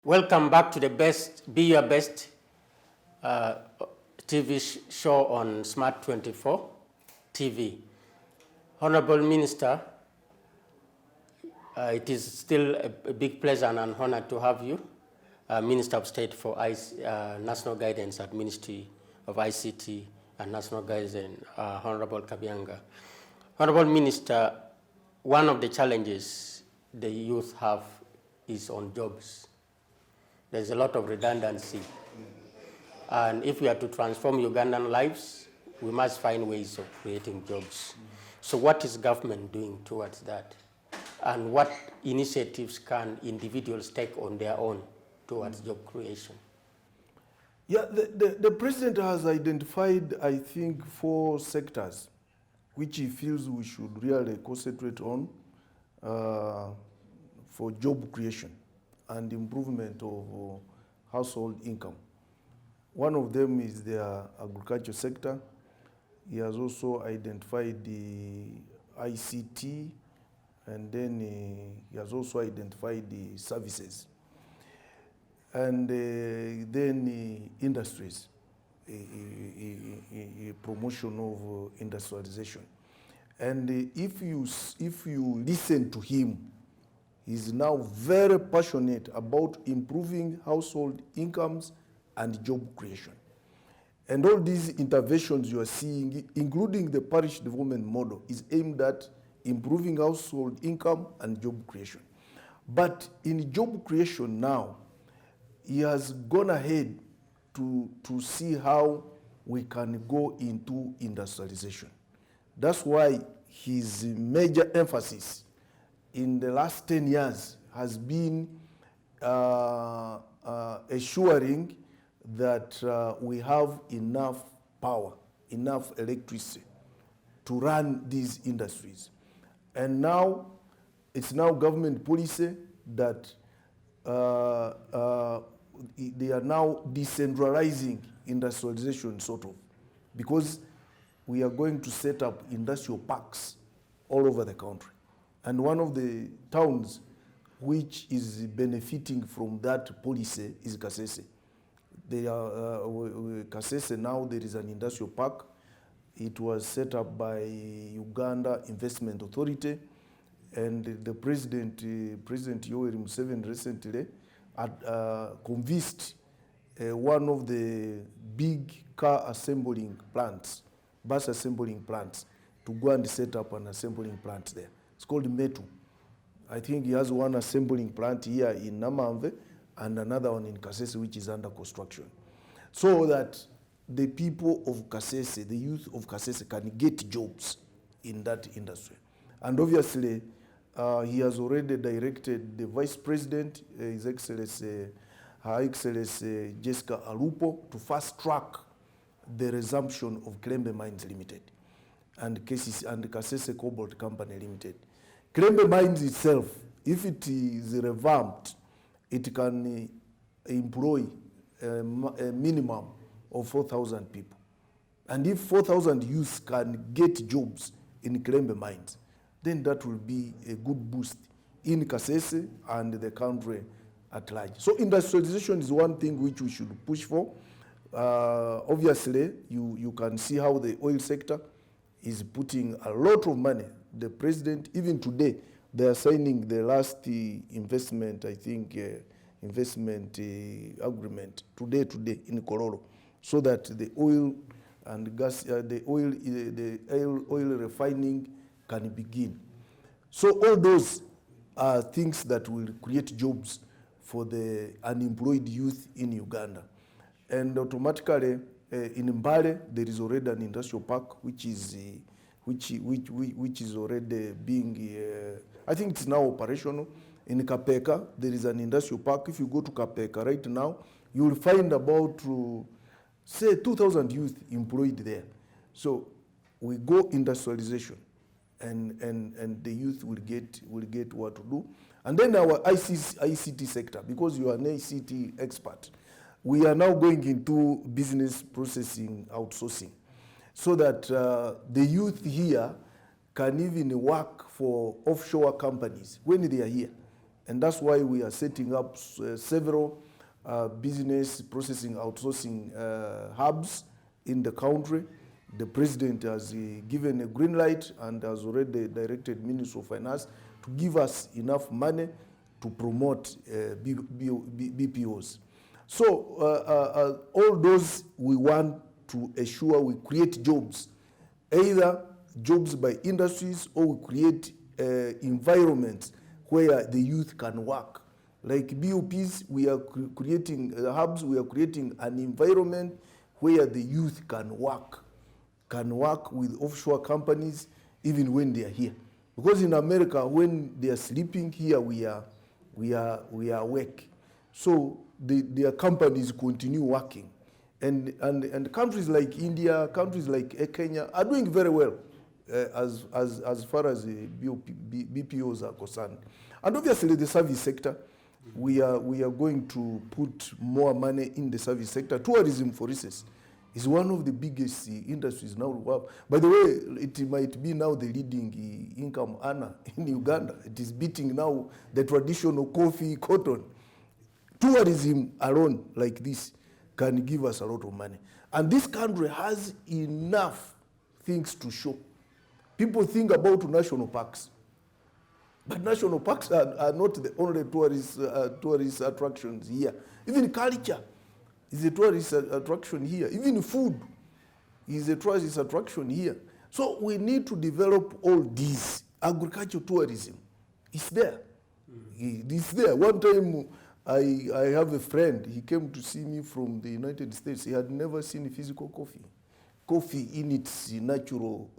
Welcome back to the Be Your Best TV show on Smart 24 TV. Honorable Minister, it is still a big pleasure and an honor to have you, Minister of State for National Guidance at Ministry of ICT and National Guidance, Honorable KABYANGA. Honorable Minister, one of the challenges the youth have is on jobs. There's a lot of redundancy. And if we are to transform Ugandan lives, we must find ways of creating jobs. So what is government doing towards that? And what initiatives can individuals take on their own towards job creation? Yeah, the president has identified, I think, 4 sectors which he feels we should really concentrate on for job creation and improvement of household income. One of them is the agriculture sector. He has also identified the ICT, and then he has also identified the services. And then industries, a promotion of industrialization. And if you listen to him, he's now very passionate about improving household incomes and job creation. And all these interventions you are seeing, including the parish development model, is aimed at improving household income and job creation. But in job creation now, he has gone ahead to see how we can go into industrialization. That's why his major emphasis in the last 10 years has been assuring that we have enough power, enough electricity to run these industries. And now, it's now government policy that they are now decentralizing industrialization, sort of, because we are going to set up industrial parks all over the country. And one of the towns which is benefiting from that policy is Kasese. Kasese now, there is an industrial park. It was set up by Uganda Investment Authority, and the President Yoweri Museveni recently had convinced one of the big car assembling plants, bus assembling plants, to go and set up an assembling plant there. It's called Metu. I think he has one assembling plant here in Namamve and another one in Kasese, which is under construction. So that the people of Kasese, the youth of Kasese, can get jobs in that industry. And obviously, he has already directed the Vice President, His Excellency, Her Excellency Jessica Alupo, to fast track the resumption of Klembe Mines Limited and Kasese Cobalt Company Limited. Klembe Mines itself, if it is revamped, it can employ a minimum of 4,000 people. And if 4,000 youths can get jobs in Klembe Mines, then that will be a good boost in Kasese and the country at large. So industrialization is one thing which we should push for. Obviously, you can see how the oil sector is putting a lot of money. The president, even today, they are signing the last investment, I think, investment agreement today in Kororo, so that the oil and gas, the oil refining can begin. So all those are things that will create jobs for the unemployed youth in Uganda. And automatically, in Mbale, there is already an industrial park which is already being, I think it's now operational. In Kapeka, there is an industrial park. If you go to Kapeka right now, you will find about, say, 2,000 youth employed there. So we go industrialization, and the youth will get what to do. And then our ICT sector, because you are an ICT expert, we are now going into business processing outsourcing, so that the youth here can even work for offshore companies when they are here. And that's why we are setting up several business processing outsourcing hubs in the country. The president has given a green light and has already directed Minister of Finance to give us enough money to promote BPOs. So all those we want to assure we create jobs, either jobs by industries or we create environments where the youth can work. Like BOPs, we are creating hubs, we are creating an environment where the youth can work with offshore companies even when they are here. Because in America, when they are sleeping, here we are awake. So their companies continue working. And countries like India, countries like Kenya are doing very well as far as the BPOs are concerned. And obviously the service sector, we are going to put more money in the service sector. Tourism, for instance, is one of the biggest industries now we have. By the way, it might be now the leading income earner in Uganda. It is beating now the traditional coffee, cotton. Tourism alone like this can give us a lot of money. And this country has enough things to show. People think about national parks. But national parks are not the only tourist attractions here. Even culture is a tourist attraction here. Even food is a tourist attraction here. So we need to develop all these. Agricultural tourism is there. It's there. One time I have a friend, he came to see me from the United States. He had never seen physical coffee. Coffee in its natural,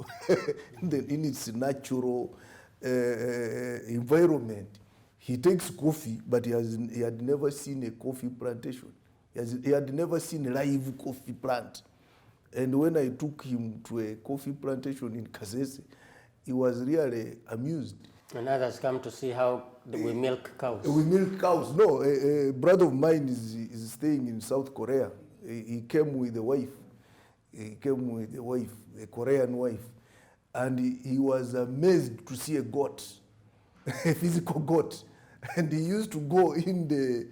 environment. He takes coffee, but he had never seen a coffee plantation. He had never seen a live coffee plant. And when I took him to a coffee plantation in Kasese, he was really amused. And others come to see how we milk cows. We milk cows. No, a brother of mine is staying in South Korea. He came with a wife. A Korean wife. And he was amazed to see a goat, a physical goat. And he used to go in the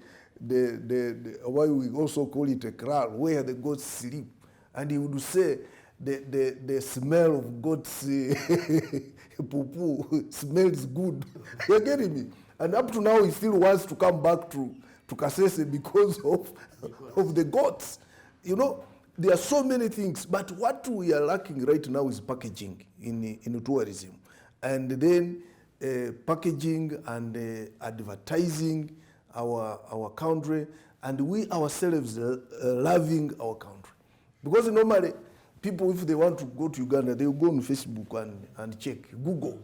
why we also call it a kraal, where the goats sleep. And he would say the smell of goats poo smells good. You're getting me? And up to now, he still wants to come back to Kasese because of the goats. You know, there are so many things, but what we are lacking right now is packaging in tourism. And then packaging and advertising our country, and we ourselves loving our country. Because normally, people, if they want to go to Uganda, they will go on Facebook and check, Google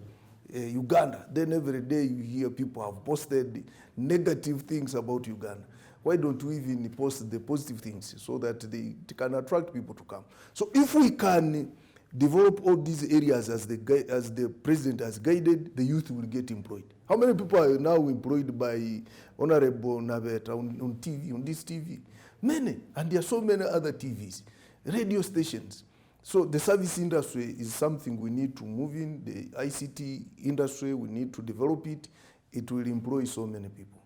Uganda. Then every day you hear people have posted negative things about Uganda. Why don't we even post the positive things so that they can attract people to come? So if we can develop all these areas as the president has guided, the youth will get employed. How many people are now employed by Honorable Nabet on TV, on this TV? Many, and there are so many other TVs, radio stations. So the service industry is something we need to move in. The ICT industry, we need to develop it. It will employ so many people.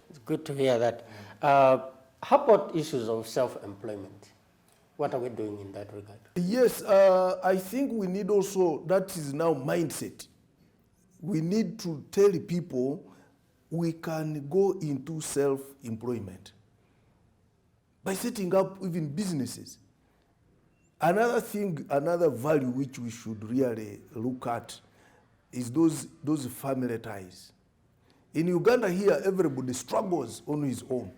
It's good to hear that. How about issues of self-employment? What are we doing in that regard? Yes, I think we need also, that is now mindset. We need to tell people we can go into self-employment by setting up even businesses. Another thing, another value which we should really look at is those family ties. In Uganda here, everybody struggles on his own.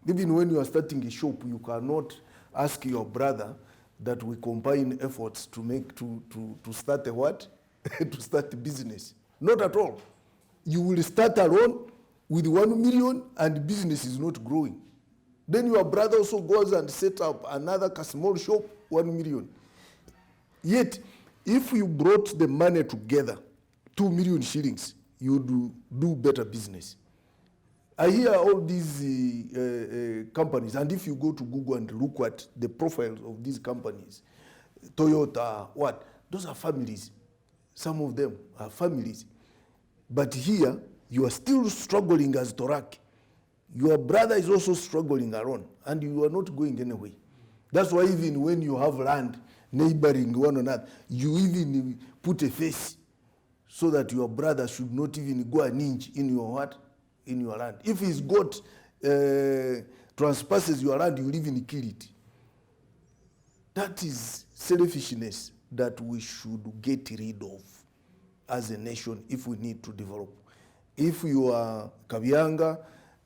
Even when you are starting a shop, you cannot ask your brother that we combine efforts to start a what? To start a business. Not at all. You will start alone with 1 million and business is not growing. Then your brother also goes and sets up another small shop, 1 million. Yet, if you brought the money together, 2 million shillings, you do better business. I hear all these companies, and if you go to Google and look at the profiles of these companies, Toyota, what? Those are families. Some of them are families. But here, you are still struggling as TOROCH. Your brother is also struggling alone, and you are not going anywhere. That's why even when you have land neighboring one another, you even put a face so that your brother should not even go an inch in your what? In your land. If he's got trespasses your land, you'll even kill it. That is selfishness that we should get rid of as a nation if we need to develop. If you are Kabyanga,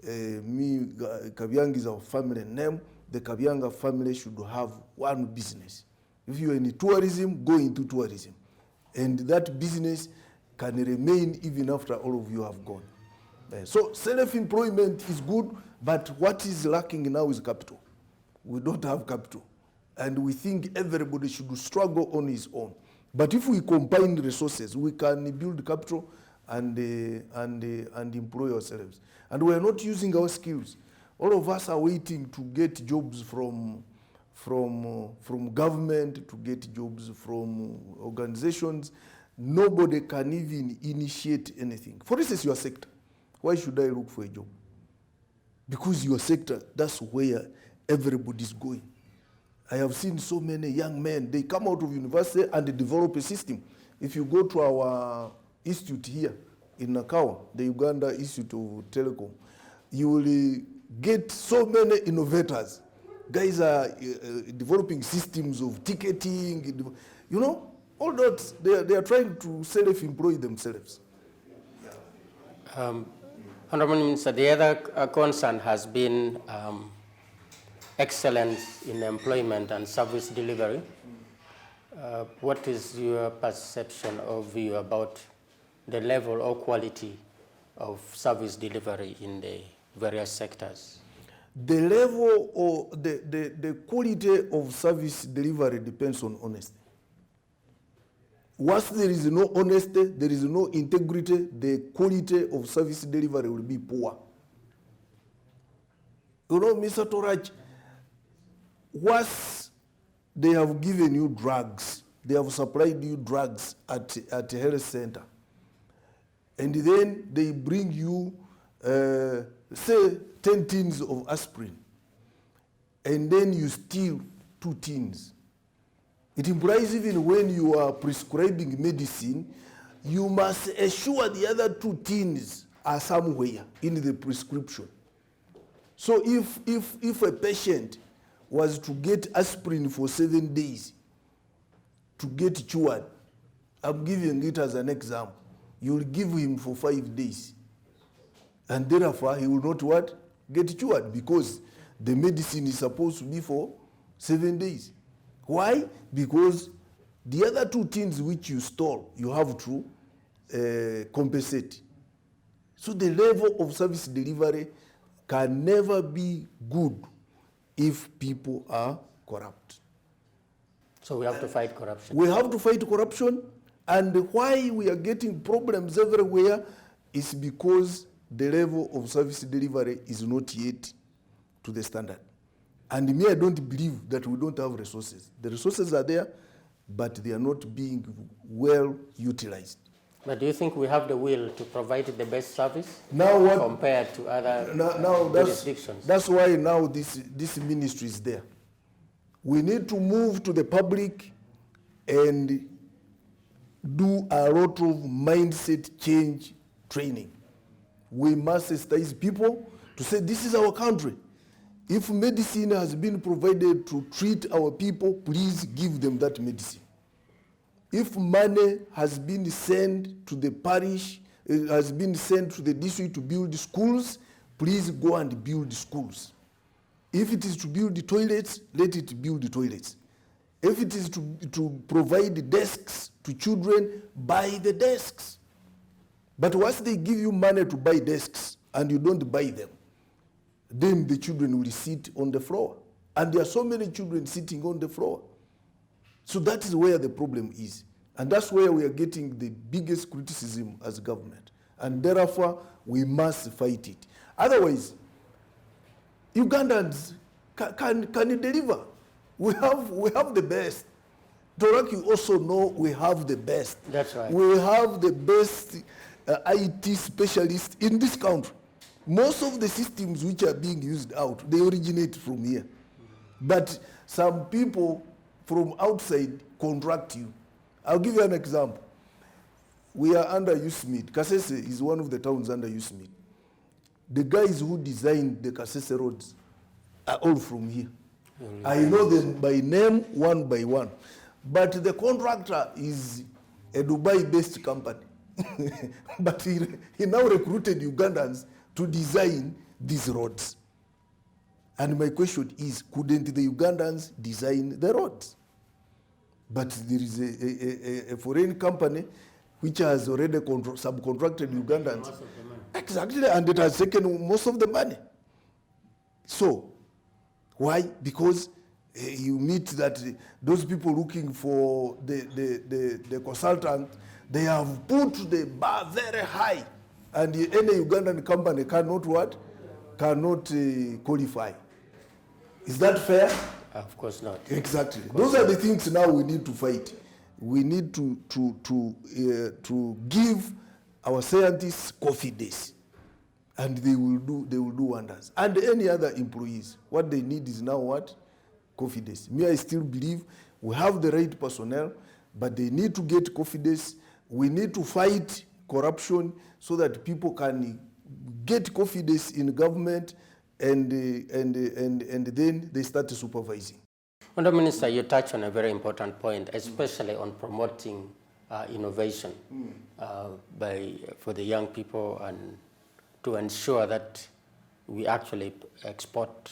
Kabyanga is our family name, the Kabyanga family should have one business. If you are in tourism, go into tourism. And that business can remain even after all of you have gone. So self-employment is good, but what is lacking now is capital. We don't have capital. And we think everybody should struggle on his own. But if we combine resources, we can build capital and employ ourselves. And we are not using our skills. All of us are waiting to get jobs from government, to get jobs from organizations. Nobody can even initiate anything. For instance, your sector. Why should I look for a job? Because your sector, that's where everybody's going. I have seen so many young men, they come out of university and they develop a system. If you go to our institute here in Nakawa, the Uganda Institute of Telecom, you will get so many innovators. Guys are developing systems of ticketing, you know, all that, they are trying to self-employ themselves. Honorable Minister, the other concern has been excellence in employment and service delivery. What is your perception or view about the level or quality of service delivery in the various sectors? The level or the quality of service delivery depends on honesty. Once there is no honesty, there is no integrity, the quality of service delivery will be poor. You know, Mr. TOROCH, once they have given you drugs, they have supplied you drugs at a health center, and then they bring you, say, 10 tins of aspirin, and then you steal 2 tins. It implies even when you are prescribing medicine, you must assure the other 2 tins are somewhere in the prescription. So if a patient was to get aspirin for 7 days to get cured, I'm giving it as an example, you'll give him for 5 days. And therefore, he will not what? Get cured, because the medicine is supposed to be for 7 days. Why? Because the other 2 things which you stole, you have to compensate. So the level of service delivery can never be good if people are corrupt. So we have to fight corruption. We have to fight corruption, and why we are getting problems everywhere is because the level of service delivery is not yet to the standard. And me, I don't believe that we don't have resources. The resources are there, but they are not being well utilized. But do you think we have the will to provide the best service now what, compared to other jurisdictions? That's why now this ministry is there. We need to move to the public and do a lot of mindset change training. We must sensitize people to say, this is our country. If medicine has been provided to treat our people, please give them that medicine. If money has been sent to the parish, has been sent to the district to build schools, please go and build schools. If it is to build the toilets, let it build the toilets. If it is to provide desks to children, buy the desks. But once they give you money to buy desks and you don't buy them, then the children will sit on the floor. And there are so many children sitting on the floor. So that is where the problem is. And that's where we are getting the biggest criticism as government. And therefore, we must fight it. Otherwise, Ugandans can deliver. We have the best. TOROCH, you also know we have the best. That's right. We have the best IT specialists in this country. Most of the systems which are being used out, they originate from here. But some people from outside contract you. I'll give you an example. We are under USMID. Kasese is one of the towns under USMID. The guys who designed the Kasese roads are all from here. I know them by name, one by one. But the contractor is a Dubai-based company. But he now recruited Ugandans to design these roads. And my question is, couldn't the Ugandans design the roads? But there is a foreign company which has already subcontracted Ugandans. Exactly, and it has taken most of the money. So, why? Because you meet that those people looking for the consultant, they have put the bar very high, and any Ugandan company cannot what? Cannot qualify. Is that fair? Of course not. Exactly. Those are the things now we need to fight. We need to give our scientists confidence, and they will do wonders. And any other employees, what they need is now what? Confidence. Me, I still believe we have the right personnel, but they need to get confidence. We need to fight corruption so that people can get confidence in government, and then they start supervising. Honourable Minister, you touch on a very important point, especially on promoting innovation for the young people and to ensure that we actually export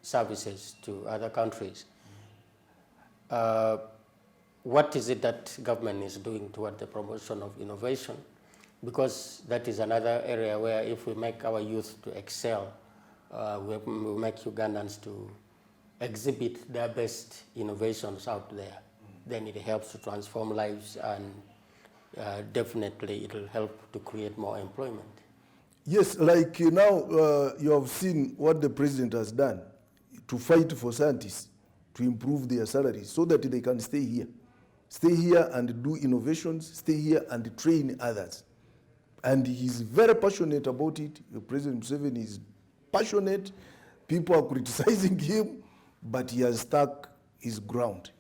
services to other countries. What is it that government is doing toward the promotion of innovation? Because that is another area where if we make our youth to excel, we make Ugandans to exhibit their best innovations out there, then it helps to transform lives, and definitely it will help to create more employment. Yes, like now you have seen what the president has done to fight for scientists to improve their salaries so that they can stay here and do innovations, stay here and train others. And he's very passionate about it. President Museveni is passionate. People are criticizing him, but he has stuck his ground.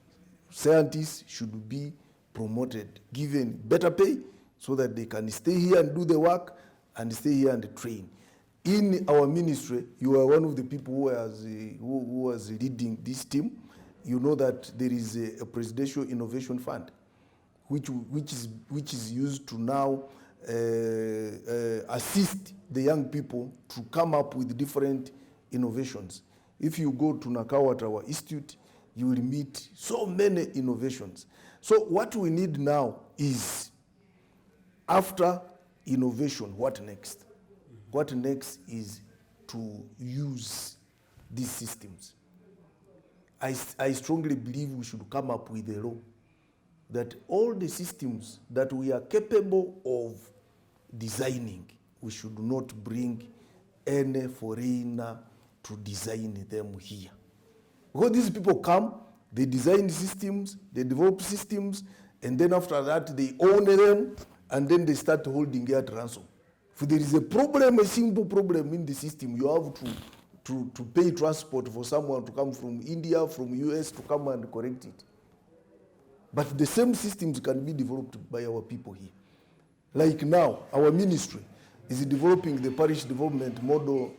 Scientists should be promoted, given better pay so that they can stay here and do the work and stay here and train. In our ministry, you are one of the people who was leading this team. You know that there is a Presidential Innovation Fund, which is used to now assist the young people to come up with different innovations. If you go to Nakawa at our institute, you will meet so many innovations. So what we need now is, after innovation, what next? What next is to use these systems. I strongly believe we should come up with a law that all the systems that we are capable of designing, we should not bring any foreigner to design them here. Because these people come, they design systems, they develop systems, and then after that they own them, and then they start holding it at ransom. If there is a problem, a simple problem in the system, you have to pay transport for someone to come from India, from US to come and correct it. But the same systems can be developed by our people here. Like now, our ministry is developing the parish development model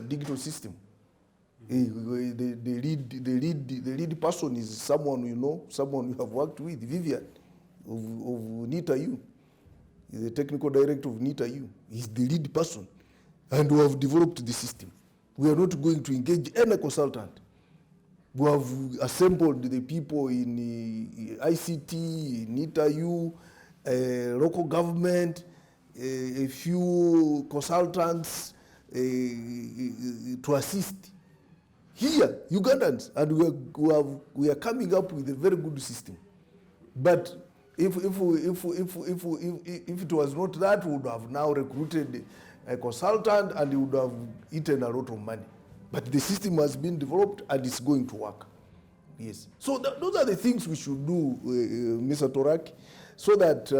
digital system. The lead person is someone you know, someone you have worked with, Vivian of NITA-U. He's the technical director of NITA-U. He's the lead person. And we have developed the system. We are not going to engage any consultant. We have assembled the people in ICT, NITA-U, local government, a few consultants to assist. Here, Ugandans, and we are coming up with a very good system. But if it was not that, we would have now recruited a consultant and he would have eaten a lot of money. But the system has been developed and it's going to work. Yes. So those are the things we should do, Mr. TOROCH, so that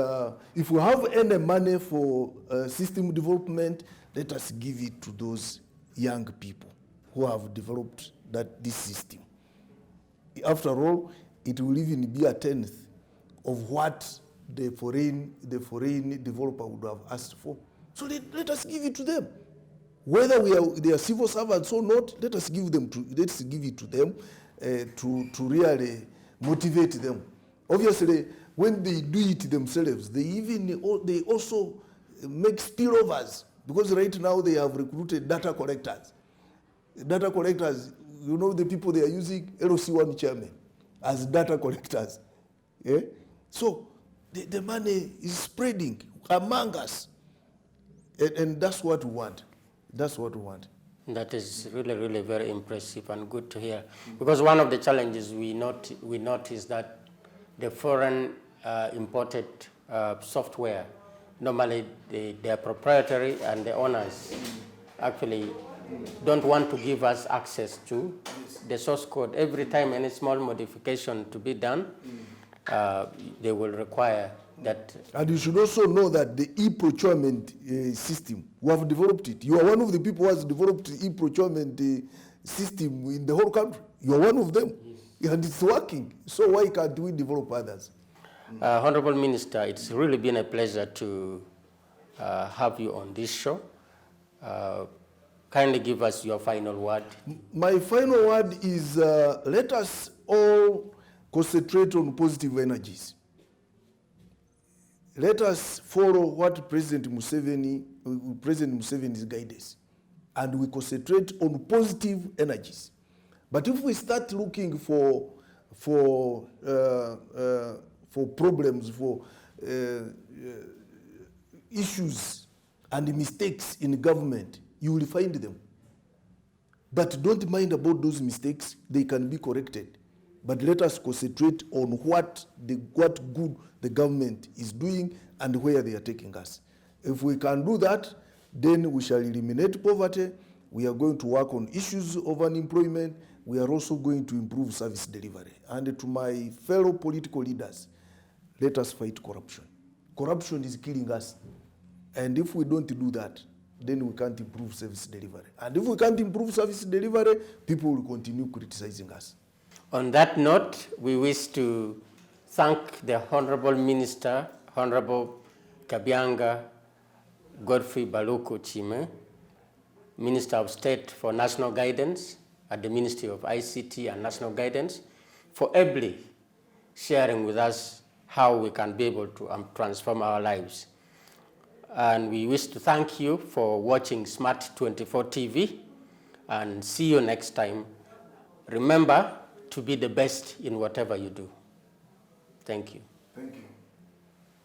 if we have any money for system development, let us give it to those young people who have developed this system. After all, it will even be a tenth of what the foreign developer would have asked for. So let us give it to them. Whether they are civil servants or not, let's give it to them to really motivate them. Obviously, when they do it themselves, they also make spillovers, because right now they have recruited data collectors. Data collectors, you know, the people they are using LOC1 chairman as data collectors. Yeah? So the money is spreading among us, and that's what we want. That's what we want. That is really, really very impressive and good to hear. Because one of the challenges we notice that the foreign imported software, normally they are proprietary, and the owners actually don't want to give us access to the source code. Every time any small modification to be done, they will require that. And you should also know that the e-procurement system, we have developed it. You are one of the people who has developed the e-procurement system in the whole country. You are one of them. Yes. And it's working. So why can't we develop others? Honorable Minister, it's really been a pleasure to have you on this show. Kindly give us your final word. My final word is let us all concentrate on positive energies. Let us follow what President Museveni's guidance, and we concentrate on positive energies. But if we start looking for problems, for issues and mistakes in government, you will find them. But don't mind about those mistakes; they can be corrected. But let us concentrate on what good the government is doing and where they are taking us. If we can do that, then we shall eliminate poverty. We are going to work on issues of unemployment. We are also going to improve service delivery. And to my fellow political leaders, let us fight corruption. Corruption is killing us. And if we don't do that, then we can't improve service delivery. And if we can't improve service delivery, people will continue criticizing us. On that note, we wish to thank the Honorable Minister, Honorable KABYANGA Godfrey Baluku Chime, Minister of State for National Guidance at the Ministry of ICT and National Guidance, for ably sharing with us how we can be able to transform our lives. And we wish to thank you for watching Smart 24 TV, and see you next time. Remember to be the best in whatever you do. Thank you. Thank you.